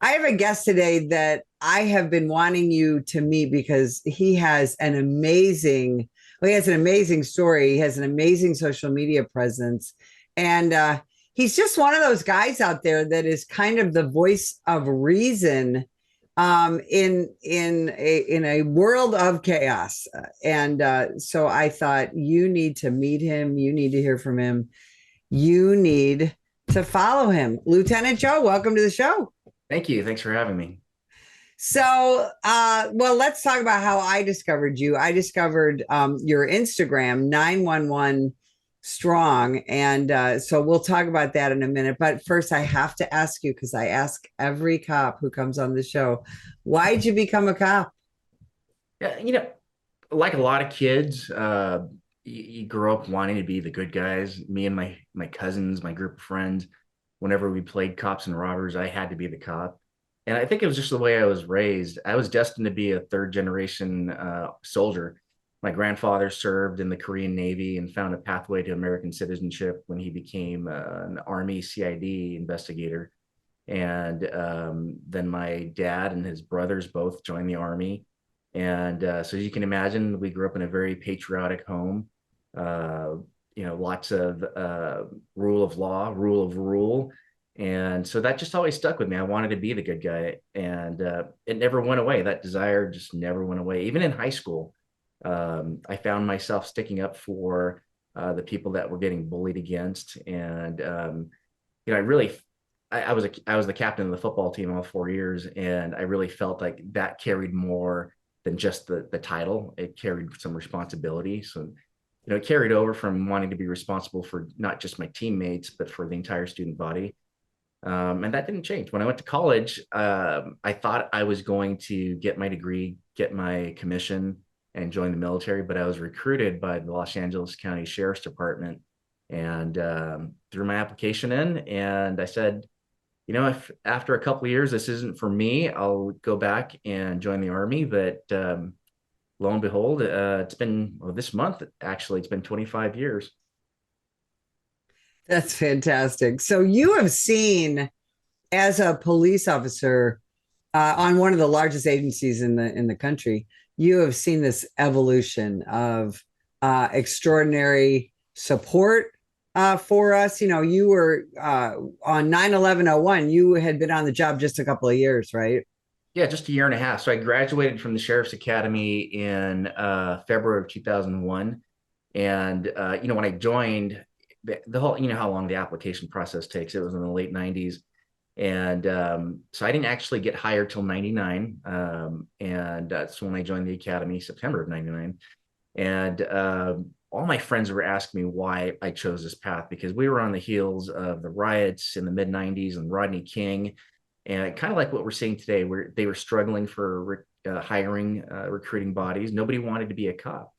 I have a guest today that I have been wanting you to meet because he has an amazing story. He has an amazing social media presence. And he's just one of those guys out there that is kind of the voice of reason in a world of chaos. So I thought you need to meet him. You need to hear from him. You need to follow him. Lieutenant Choe, welcome to the show. Thank you. Thanks for having me. Well, let's talk about how I discovered you. I discovered your Instagram, 911 Strong. And so we'll talk about that in a minute. But first, I have to ask you, because I ask every cop who comes on the show, why'd you become a cop? Yeah, like a lot of kids, you grow up wanting to be the good guys. Me and my cousins, my group of friends, whenever we played cops and robbers, I had to be the cop. And I think it was just the way I was raised. I was destined to be a third generation soldier. My grandfather served in the Korean Navy and found a pathway to American citizenship when he became an Army CID investigator. And then my dad and his brothers both joined the Army. And so as you can imagine, we grew up in a very patriotic home. Uh, lots of rule of law, rule of rule. And so that just always stuck with me. I wanted to be the good guy, and it never went away. That desire just never went away. Even in high school, I found myself sticking up for the people that were getting bullied against. And I really, I was the captain of the football team all 4 years, and I really felt like that carried more than just the title. It carried some responsibility. So it carried over from wanting to be responsible for not just my teammates, but for the entire student body. And that didn't change. When I went to college, I thought I was going to get my degree, get my commission, and join the military, but I was recruited by the Los Angeles County Sheriff's Department and threw my application in. And I said, if after a couple of years this isn't for me, I'll go back and join the Army. But lo and behold, it's been this month, actually, it's been 25 years. That's fantastic. So you have seen, as a police officer on one of the largest agencies in the country, you have seen this evolution of extraordinary support for us. You were on 9/11/01. You had been on the job just a couple of years, right? Yeah, just a year and a half. So I graduated from the Sheriff's Academy in February of 2001. And, when I joined, the whole, how long the application process takes. It was in the late 90s. And so I didn't actually get hired till 99. And that's when I joined the Academy, September of 99. And all my friends were asking me why I chose this path, because we were on the heels of the riots in the mid 90s and Rodney King. And kind of like what we're seeing today, where they were struggling for hiring recruiting bodies. Nobody wanted to be a cop.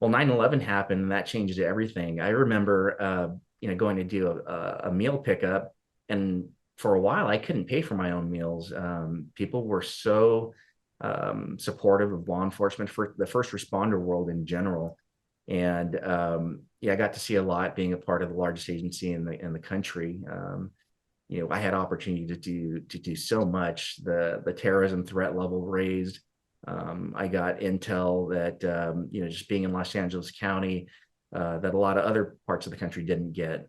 Well, 9/11 happened, and that changed everything. I remember, going to do a meal pickup, and for a while, I couldn't pay for my own meals. People were so supportive of law enforcement, for the first responder world in general. And I got to see a lot being a part of the largest agency in the country. I had opportunity to do so much. The terrorism threat level raised. I got intel that just being in Los Angeles County, that a lot of other parts of the country didn't get.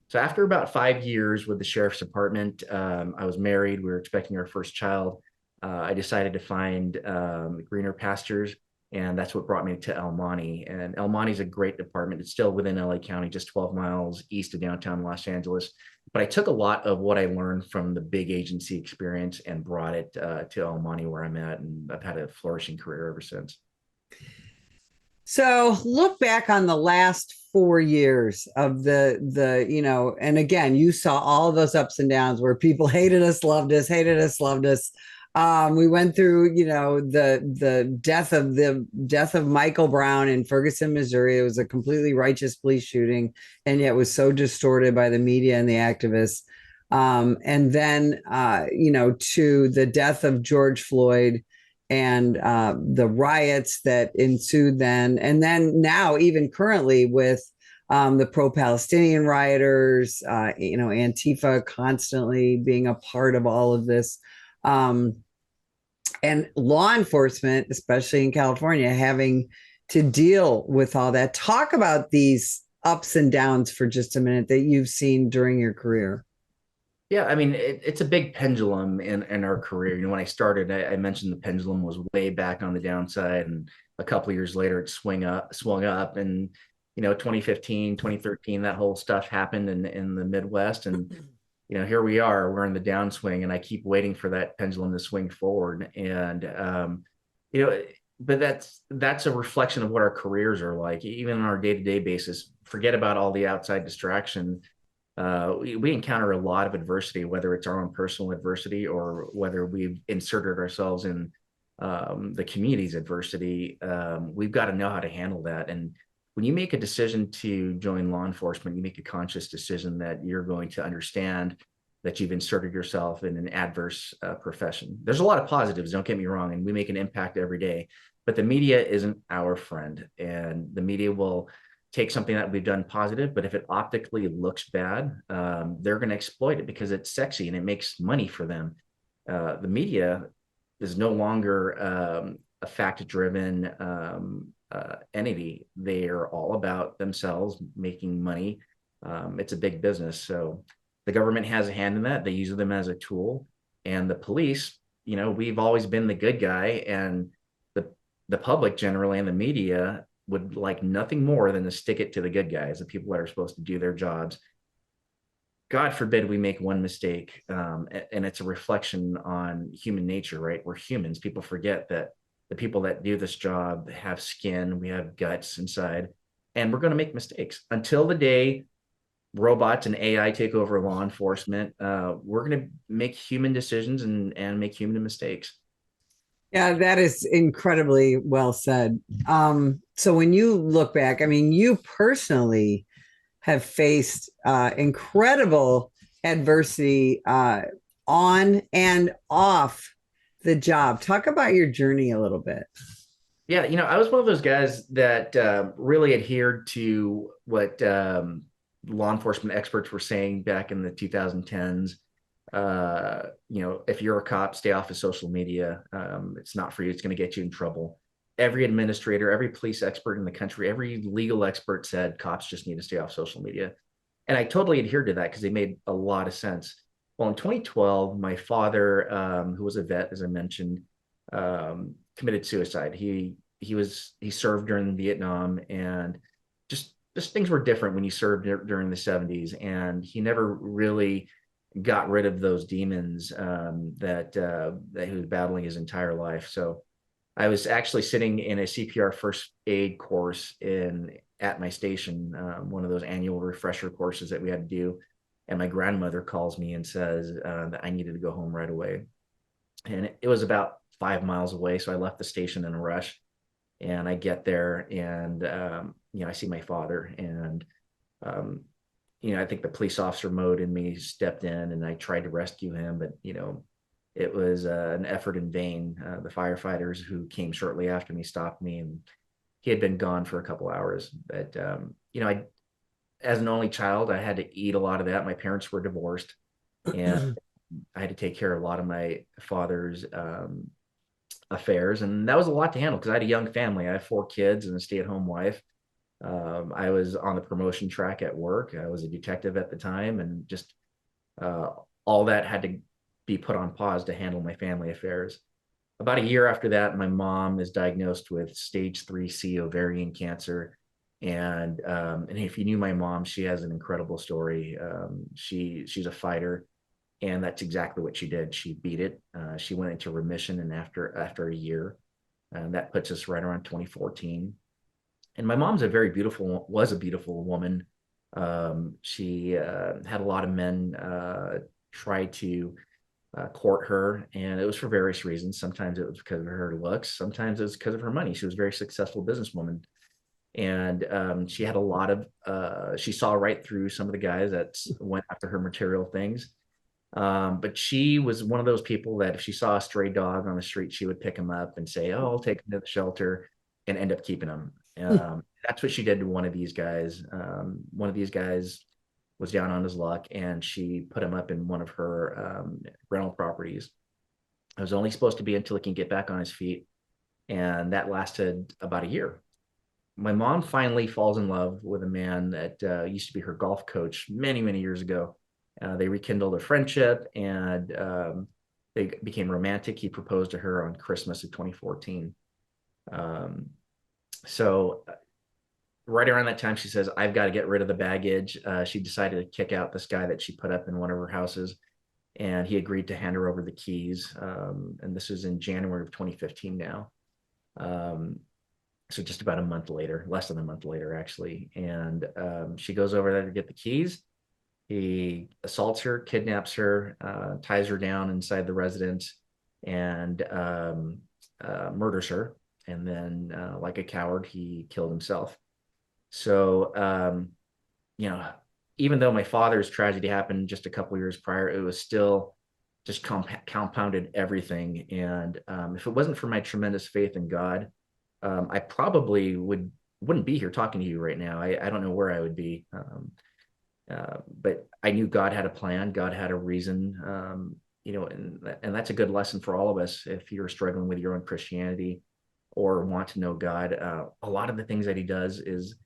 So after about 5 years with the Sheriff's Department, I was married. We were expecting our first child. I decided to find greener pastures, and that's what brought me to El Monte. And El Monte is a great department. It's still within LA County, just 12 miles east of downtown Los Angeles. But I took a lot of what I learned from the big agency experience and brought it to El Monte, where I'm at, and I've had a flourishing career ever since. So look back on the last 4 years of and again, you saw all of those ups and downs where people hated us, loved us, hated us, loved us. We went through, the death of Michael Brown in Ferguson, Missouri. It was a completely righteous police shooting, and yet was so distorted by the media and the activists. And then, to the death of George Floyd and the riots that ensued then. And then now, even currently, with the pro-Palestinian rioters, Antifa constantly being a part of all of this. Um, and law enforcement, especially in California, having to deal with all that. Talk about these ups and downs for just a minute that you've seen during your career. Yeah, I mean, it's a big pendulum in our career. When I started, I mentioned the pendulum was way back on the downside, and a couple of years later, it swung up, and 2015, 2013, that whole stuff happened in the Midwest, and here we are, we're in the downswing, and I keep waiting for that pendulum to swing forward, and you know, but that's a reflection of what our careers are like, even on our day-to-day basis. Forget about all the outside distraction. We encounter a lot of adversity, whether it's our own personal adversity or whether we've inserted ourselves in the community's adversity. We've got to know how to handle that. And when you make a decision to join law enforcement, you make a conscious decision that you're going to understand that you've inserted yourself in an adverse profession. There's a lot of positives, don't get me wrong, and we make an impact every day, but the media isn't our friend, and the media will take something that we've done positive, but if it optically looks bad, they're going to exploit it because it's sexy and it makes money for them. The media is no longer a fact-driven entity. They are all about themselves making money. It's a big business, so the government has a hand in that. They use them as a tool, and the police, we've always been the good guy, and the public generally and the media would like nothing more than to stick it to the good guys, the people that are supposed to do their jobs. God forbid we make one mistake, and it's a reflection on human nature, right? We're humans. People forget that the people that do this job have skin, we have guts inside, and we're going to make mistakes until the day robots and AI take over law enforcement. We're going to make human decisions and make human mistakes. Yeah, that is incredibly well said. So when you look back, I mean, you personally have faced incredible adversity on and off the job. Talk about your journey a little bit. Yeah, I was one of those guys that really adhered to what law enforcement experts were saying back in the 2010s. If you're a cop, stay off of social media. It's not for you. It's going to get you in trouble. Every administrator, every police expert in the country, every legal expert said cops just need to stay off social media. And I totally adhered to that because they made a lot of sense. Well, in 2012, my father, who was a vet, as I mentioned, committed suicide. He served during Vietnam, and just things were different when you served during the 70s, and he never really got rid of those demons that he was battling his entire life. So I was actually sitting in a CPR first aid course at my station, one of those annual refresher courses that we had to do. And my grandmother calls me and says that I needed to go home right away. And it was about 5 miles away. So I left the station in a rush, and I get there, and I see my father, and I think the police officer mode in me stepped in, and I tried to rescue him, but it was an effort in vain. The firefighters who came shortly after me stopped me, and he had been gone for a couple hours. But I, as an only child, I had to eat a lot of that. My parents were divorced, and I had to take care of a lot of my father's affairs, and that was a lot to handle because I had a young family. I have 4 kids and a stay-at-home wife. I was on the promotion track at work. I was a detective at the time, and just uh, all that had to be put on pause to handle my family affairs. About a year after that, my mom is diagnosed with stage 3C ovarian cancer. And if you knew my mom, she has an incredible story. She's a fighter, and that's exactly what she did. She beat it. She went into remission, and after a year, that puts us right around 2014. And my mom's was a beautiful woman. She had a lot of men try to court her, and it was for various reasons. Sometimes it was because of her looks, sometimes it was because of her money. She was a very successful businesswoman, and she had a lot of she saw right through some of the guys that went after her material things. But she was one of those people that if she saw a stray dog on the street, she would pick him up and say, "Oh, I'll take him to the shelter," and end up keeping him. that's what she did to one of these guys. One of these guys was down on his luck, and she put him up in one of her rental properties. It was only supposed to be until he can get back on his feet, and that lasted about a year. My mom finally falls in love with a man that used to be her golf coach many, many years ago. They rekindled a friendship, and they became romantic. He proposed to her on Christmas of 2014. Um, so right around that time, she says, I've got to get rid of the baggage. She decided to kick out this guy that she put up in one of her houses, and he agreed to hand her over the keys. And this was in January of 2015 now. So just about a month later, less than a month later, actually. And she goes over there to get the keys. He assaults her, kidnaps her, ties her down inside the residence, and murders her. And then, like a coward, he killed himself. So, you know, even though my father's tragedy happened just a couple years prior, it was still just compounded everything. And if it wasn't for my tremendous faith in God, I probably wouldn't be here talking to you right now. I don't know where I would be. But I knew God had a plan. God had a reason. And that's a good lesson for all of us. If you're struggling with your own Christianity or want to know God, a lot of the things that He does is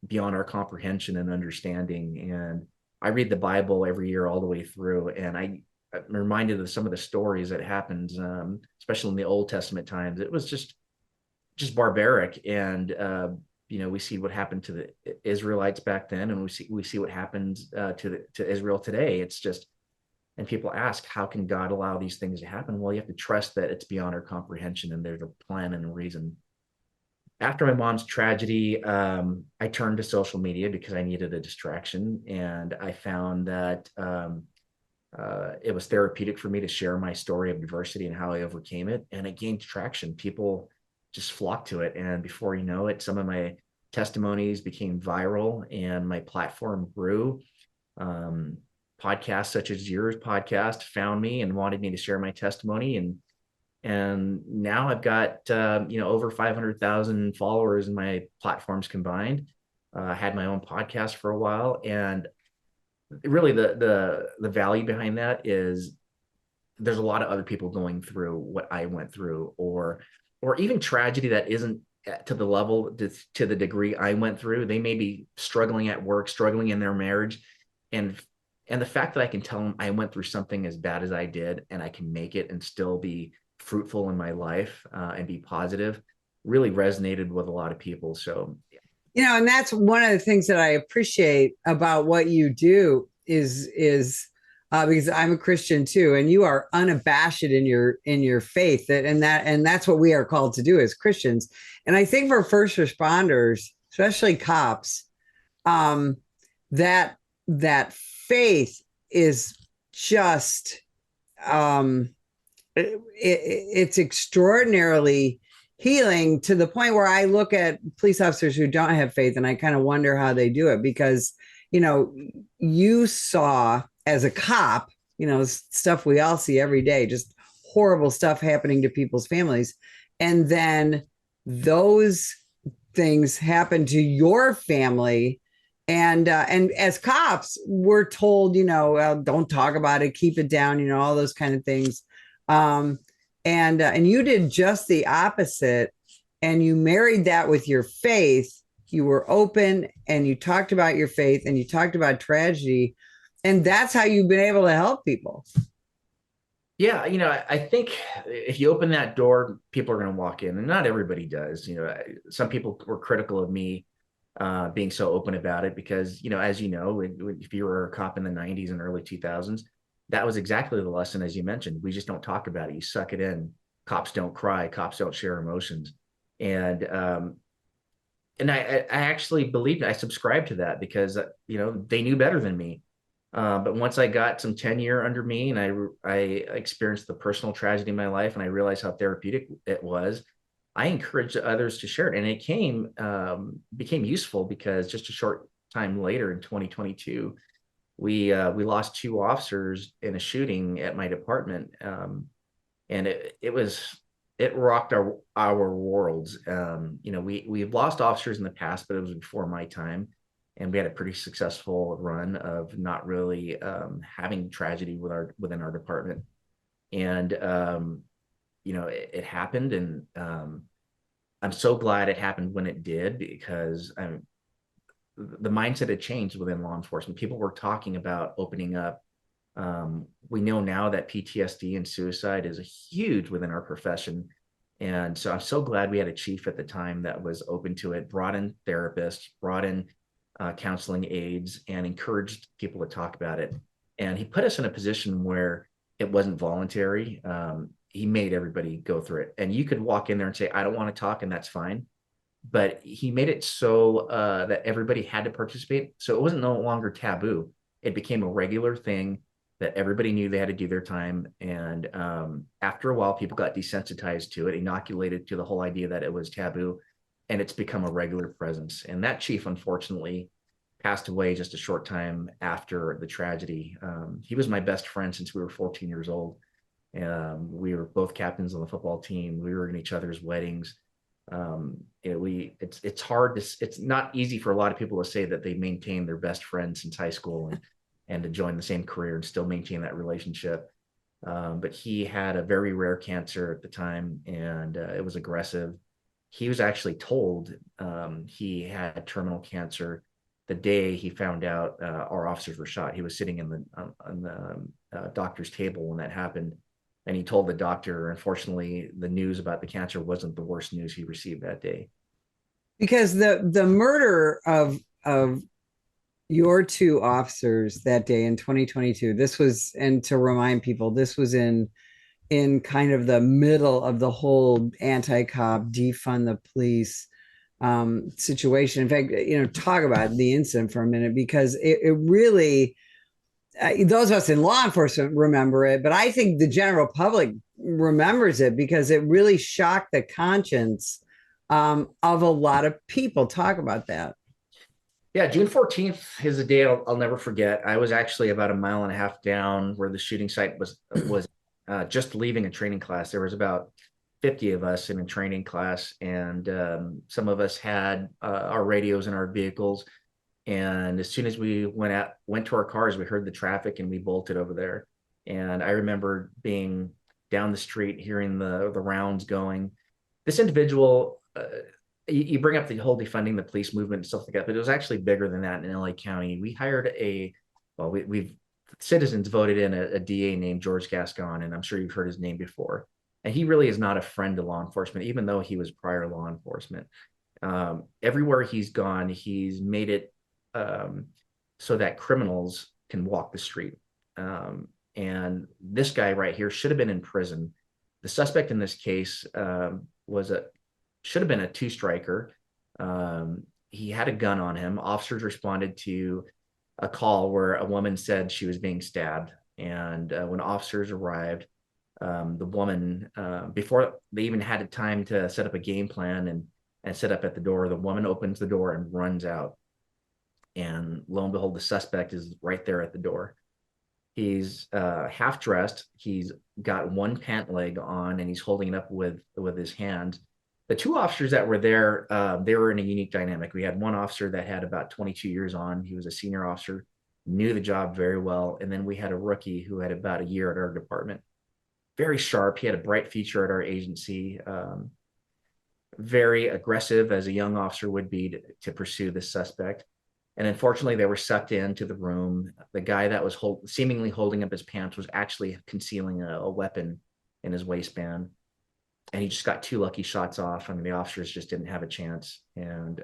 beyond our comprehension and understanding. And I read the Bible every year all the way through, and I'm reminded of some of the stories that happened, especially in the Old Testament times. It was just barbaric. And we see what happened to the Israelites back then, and we see what happened to Israel today. It's just, and people ask, how can God allow these things to happen? Well, you have to trust that it's beyond our comprehension, and there's a plan and a reason. After my mom's tragedy, I turned to social media because I needed a distraction, and I found that it was therapeutic for me to share my story of adversity and how I overcame it, and it gained traction. People just flocked to it, and before you know it, some of my testimonies became viral, and my platform grew. Podcasts such as yours podcast found me and wanted me to share my testimony, and now I've got over 500,000 followers in my platforms combined. I had my own podcast for a while, and really the value behind that is there's a lot of other people going through what I went through, or even tragedy that isn't to the level, to the degree I went through. They may be struggling at work, struggling in their marriage, and the fact that I can tell them I went through something as bad as I did, and I can make it and still be fruitful in my life, and be positive, really resonated with a lot of people. So And that's one of the things that I appreciate about what you do is because I'm a Christian too, and you are unabashed in your faith, and that's what we are called to do as Christians. And I think for first responders, especially cops, that faith is just it's extraordinarily healing, to the point where I look at police officers who don't have faith and I kind of wonder how they do it, because you saw as a cop, stuff we all see every day, just horrible stuff happening to people's families, and then those things happen to your family. And as cops, we're told, well, don't talk about it, keep it down, all those kind of things. And you did just the opposite, and you married that with your faith. You were open, and you talked about your faith, and you talked about tragedy, and that's how you've been able to help people. Yeah, I think if you open that door, people are going to walk in, and not everybody does. Some people were critical of me being so open about it because, as you know, if you were a cop in the 90s and early 2000s, that was exactly the lesson, as you mentioned. We just don't talk about it. You suck it in. Cops don't cry. Cops don't share emotions. And I actually believed, I subscribed to that because, they knew better than me. But once I got some tenure under me, and I experienced the personal tragedy in my life, and I realized how therapeutic it was, I encouraged others to share it. And it became useful because just a short time later in 2022, we lost two officers in a shooting at my department. And it was it rocked our worlds. We've lost officers in the past, but it was before my time, and we had a pretty successful run of not really having tragedy within our department. And it happened, and I'm so glad it happened when it did, because the mindset had changed within law enforcement. People were talking about opening up. We know now that PTSD and suicide is a huge within our profession. And so I'm so glad we had a chief at the time that was open to it, brought in therapists, brought in counseling aides, and encouraged people to talk about it. And he put us in a position where it wasn't voluntary. He made everybody go through it. And you could walk in there and say, I don't want to talk, and that's fine. But he made it so that everybody had to participate. So it wasn't no longer taboo. It became a regular thing that everybody knew they had to do their time. And after a while, people got desensitized to it, inoculated to the whole idea that it was taboo, and it's become a regular presence. And that chief, unfortunately, passed away just a short time after the tragedy. He was my best friend since we were 14 years old. We were both captains on the football team. We were in each other's weddings. It's hard to, it's not easy for a lot of people to say that they maintain their best friends since high school, and to join the same career and still maintain that relationship. But he had a very rare cancer at the time, and it was aggressive. He was actually told he had terminal cancer the day he found out our officers were shot. He was sitting on the doctor's table when that happened. And he told the doctor, unfortunately, the news about the cancer wasn't the worst news he received that day. Because the murder of your two officers that day in 2022, this was, and to remind people, this was in kind of the middle of the whole anti-cop, defund the police situation. In fact, talk about the incident for a minute, because it really, those of us in law enforcement remember it, but I think the general public remembers it because it really shocked the conscience of a lot of people. Talk about that. Yeah, June 14th is a day I'll never forget. I was actually about a mile and a half down where the shooting site was just leaving a training class. There was about 50 of us in a training class, and some of us had our radios in our vehicles. And as soon as we went to our cars, we heard the traffic and we bolted over there. And I remember being down the street, hearing the rounds going. This individual, you bring up the whole defunding the police movement and stuff like that, but it was actually bigger than that in LA County. We hired we've citizens voted in a DA named George Gascon, and I'm sure you've heard his name before. And he really is not a friend to law enforcement, even though he was prior law enforcement. Everywhere he's gone, he's made it so that criminals can walk the street. And this guy right here should have been in prison. The suspect in this case should have been a two-striker. He had a gun on him. Officers responded to a call where a woman said she was being stabbed. And when officers arrived, the woman, before they even had time to set up a game plan and set up at the door, the woman opens the door and runs out. And lo and behold, the suspect is right there at the door. He's half dressed. He's got one pant leg on, and he's holding it up with his hand. The two officers that were there, they were in a unique dynamic. We had one officer that had about 22 years on. He was a senior officer, knew the job very well. And then we had a rookie who had about a year at our department. Very sharp. He had a bright future at our agency. Very aggressive, as a young officer would be, to pursue this suspect. And unfortunately, they were sucked into the room. The guy that was seemingly holding up his pants was actually concealing a weapon in his waistband. And he just got two lucky shots off. I mean, the officers just didn't have a chance. And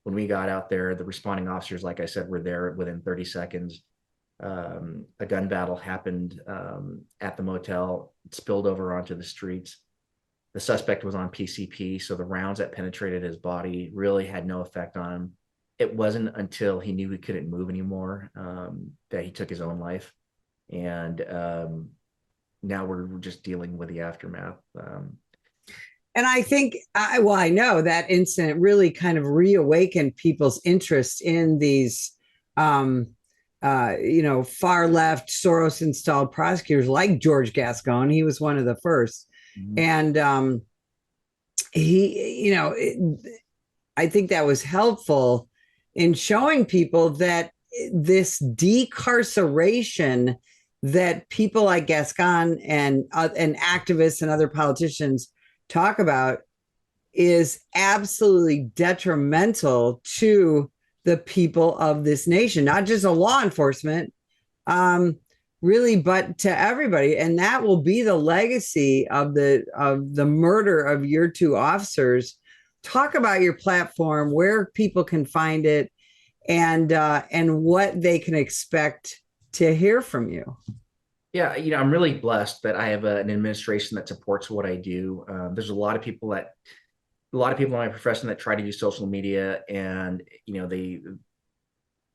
when we got out there, the responding officers, like I said, were there within 30 seconds. A gun battle happened at the motel. It spilled over onto the streets. The suspect was on PCP, so the rounds that penetrated his body really had no effect on him. It wasn't until he knew he couldn't move anymore that he took his own life. And now we're just dealing with the aftermath. And I think, I know that incident really kind of reawakened people's interest in these, far left Soros installed prosecutors like George Gascon. He was one of the first. Mhm. And I think that was helpful in showing people that this decarceration that people like Gascon and activists and other politicians talk about is absolutely detrimental to the people of this nation, not just a law enforcement, um, really, but to everybody. And that will be the legacy of the murder of your two officers. Talk about your platform, where people can find it, and what they can expect to hear from you. Yeah, I'm really blessed that I have an administration that supports what I do. There's a lot of people in my profession that try to use social media, and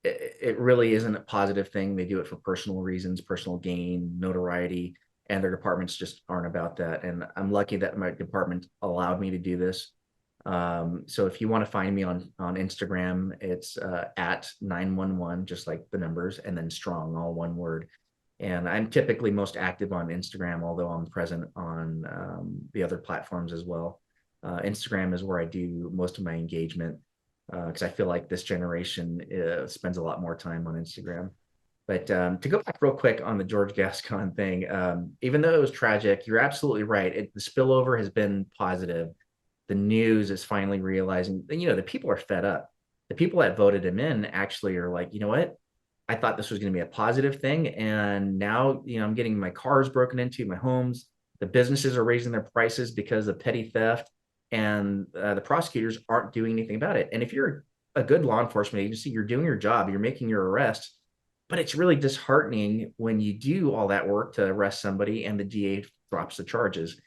it really isn't a positive thing. They do it for personal reasons, personal gain, notoriety, and their departments just aren't about that. And I'm lucky that my department allowed me to do this. So if you want to find me on Instagram, it's at 911, just like the numbers, and then strong, all one word. And I'm typically most active on Instagram, although I'm present on the other platforms as well. Instagram is where I do most of my engagement because I feel like this generation spends a lot more time on Instagram. But to go back real quick on the George Gascon thing, even though it was tragic, you're absolutely right. The spillover has been positive. The news is finally realizing, the people are fed up. The people that voted him in actually are like, you know what? I thought this was going to be a positive thing. And now, I'm getting my cars broken into, my homes. The businesses are raising their prices because of petty theft, and the prosecutors aren't doing anything about it. And if you're a good law enforcement agency, you're doing your job, you're making your arrests, but it's really disheartening when you do all that work to arrest somebody and the DA drops the charges.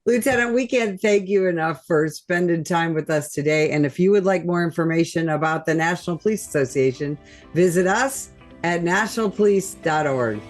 Lieutenant, we can't thank you enough for spending time with us today. And if you would like more information about the National Police Association, visit us at nationalpolice.org.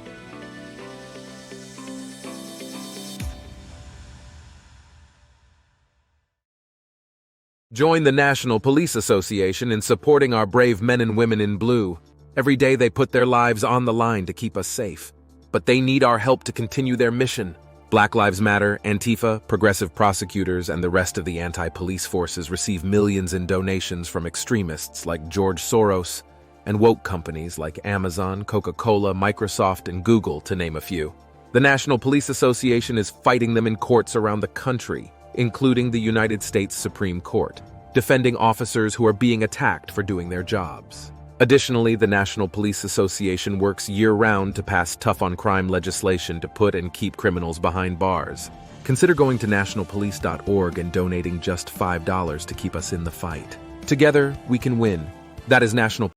Join the National Police Association in supporting our brave men and women in blue. Every day they put their lives on the line to keep us safe. But they need our help to continue their mission. Black Lives Matter, Antifa, progressive prosecutors, and the rest of the anti-police forces receive millions in donations from extremists like George Soros and woke companies like Amazon, Coca-Cola, Microsoft, and Google, to name a few. The National Police Association is fighting them in courts around the country, including the United States Supreme Court, defending officers who are being attacked for doing their jobs. Additionally, the National Police Association works year-round to pass tough-on-crime legislation to put and keep criminals behind bars. Consider going to nationalpolice.org and donating just $5 to keep us in the fight. Together, we can win. That is National